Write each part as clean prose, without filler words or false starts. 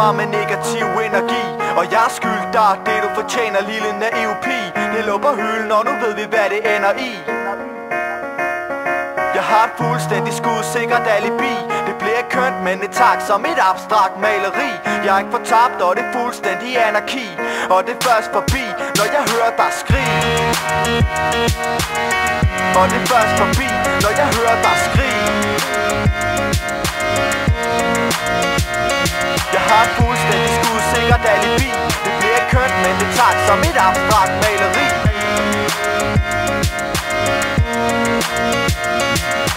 mig med negativ energi, og jeg skylder dig det du fortjener, lille naiv pige. Det lå på hylden, og nu ved vi hvad det ender i. Jeg har et fuldstændig skudsikkert alibi. Det bliver kønt, men det tak som et abstrakt maleri. Jeg er ikke fortabt, og det er fuldstændig anarki. Og det er først forbi, når jeg hører dig skrige. Og det er først forbi, når jeg hører dig skrige. Jeg har et fuldstændig skudsikkert alibi. Det bliver kønt, men det tak som et abstrakt maleri.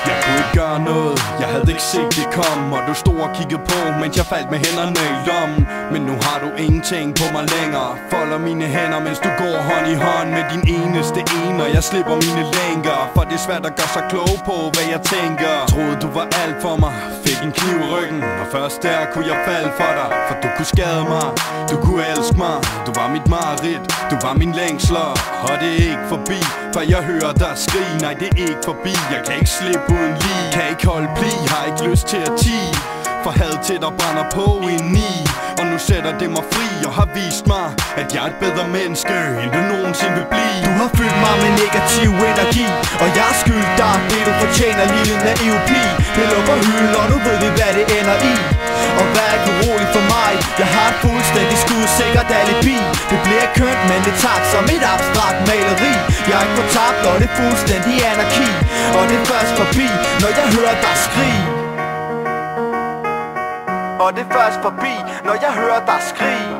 Jeg kunne ikke gøre noget, jeg havde ikke set det komme. Og du stod og kiggede på, mens jeg faldt med hænderne i lommen. Men nu har du ingenting på mig længere. Folder mine hænder, mens du går hånd i hånd med din eneste en. Og jeg slipper mine lænker, for det er svært at gøre sig klog på, hvad jeg tænker. Troede du var alt for mig, fik en kniv i ryggen. Og først der kunne jeg falde for dig, for du kunne skade mig, du kunne elske mig. Du var mit mareridt, du var min længsler. Og det er ikke forbi, for jeg hører dig skrige. Nej, det er ikke forbi, jeg kan ikke slippe uden lige. Kan ikke holde pli, har ikke lyst til at tige. For had til der brænder på indeni. Og nu sætter det mig fri og har vist mig, at jeg er et bedre menneske, end du nogensinde vil blive. Du har fyldt mig med negativ energi, og jeg skylder dig det du fortjener, lille naiv pige. Det lå på hylden, og nu ved vi hvad det ender i. Og vær ikke urolig for mig, jeg har et fuldstændig skudsikkert alibi. Det bliver kønt, men det tak som et abstrakt maleri. Jeg er ikke fortabt, og det er fuldstændig anarki. Og det er først forbi, når jeg hører dig skrige. Og det er først forbi, når jeg hører dig skrige.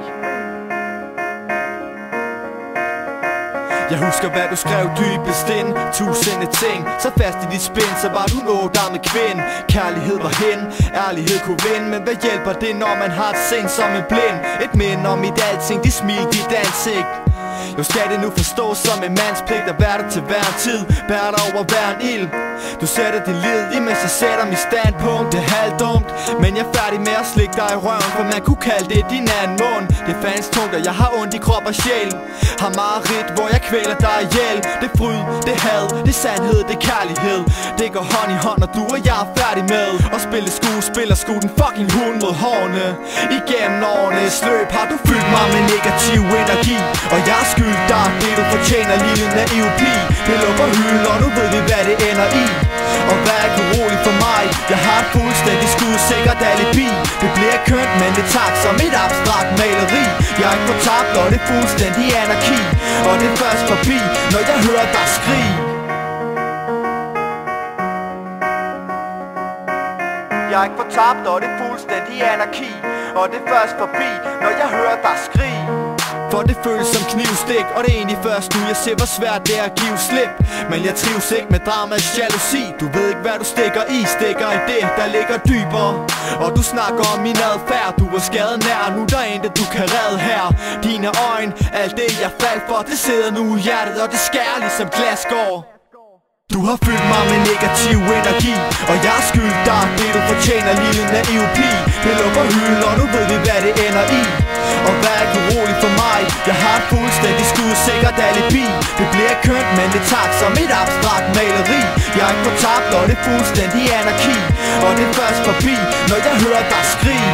Jeg husker hvad du skrev dybest ind, tusinde ting. Så fast i dit spind, så var du noget der med kvind. Kærlighed var hen, ærlighed kunne vinde. Men hvad hjælper det når man har et sind som en blind? Et minde om mit alting, dit smil, dit ansigt. Jo skal det nu forstås som en mands pligt at være der til hver en tid. Bær dig over hver en ild. Du sætter din lid, imens jeg sætter mit standpunkt. Det er halvdumt, men jeg er færdig med at slikke dig i røven. For man kunne kalde det din anden mund. Det er fandens tungt, og jeg har ondt i krop og sjæl. Har mareridt, hvor jeg kvæler dig ihjel. Det er fryd, det er had, det er sandhed, det er kærlighed. Det går hånd i hånd, og du og jeg er færdig med at spille skuespil og skue den fucking hund mod hårene. Igennem årenes løb har du fyldt mig med negativ energi. Og jeg skylder dig det du fortjener, lille naiv pige. Det lå på hylden, og nu ved vi hvad det ender i. Og vær ikke urolig for mig, jeg har et fuldstændig skudsikkert alibi. Det bliver kønt, men det tak som et abstrakt maleri. Jeg er ikke fortabt, og det er fuldstændig anarki. Og det er først forbi, når jeg hører dig skrige. Jeg er ikke fortabt, og det er fuldstændig anarki. Og det er først forbi, når jeg hører dig skrige. For det føles som knivstik, og det er egentlig først nu jeg ser hvor svært det er at give slip. Men jeg trives ikke med dramaets jalousi. Du ved ikke hvad du stikker i, stikker i det der ligger dybere. Og du snakker om min adfærd, du var skadet nær. Nu der er intet du kan redde her. Dine øjne, alt det jeg faldt for, det sidder nu i hjertet, og det skærer ligesom glasgård. Du har fyldt mig med negativ energi, og jeg skylder dig det du fortjener, lille naiv pige. Det lå på hylden, og nu ved vi hvad det ender i. Og vær ikke urolig for mig, jeg har et fuldstændig skudsikkert alibi. Det bliver kønt, men det tak som et abstrakt maleri. Jeg er ikke fortabt, og det er fuldstændig anarki. Og det er først forbi, når jeg hører dig skrige.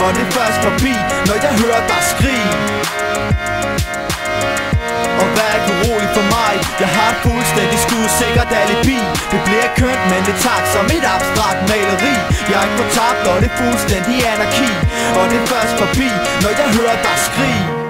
Og det er først forbi, når jeg hører dig skrige. Og vær ikke urolig for mig, jeg har et fuldstændig skudsikkert alibi. Det bliver kønt, men det tak som et abstrakt maleri. Jeg er ikke fortabt, og det er fuldstændig anarki. Og det er først forbi, når jeg hører dig skrige.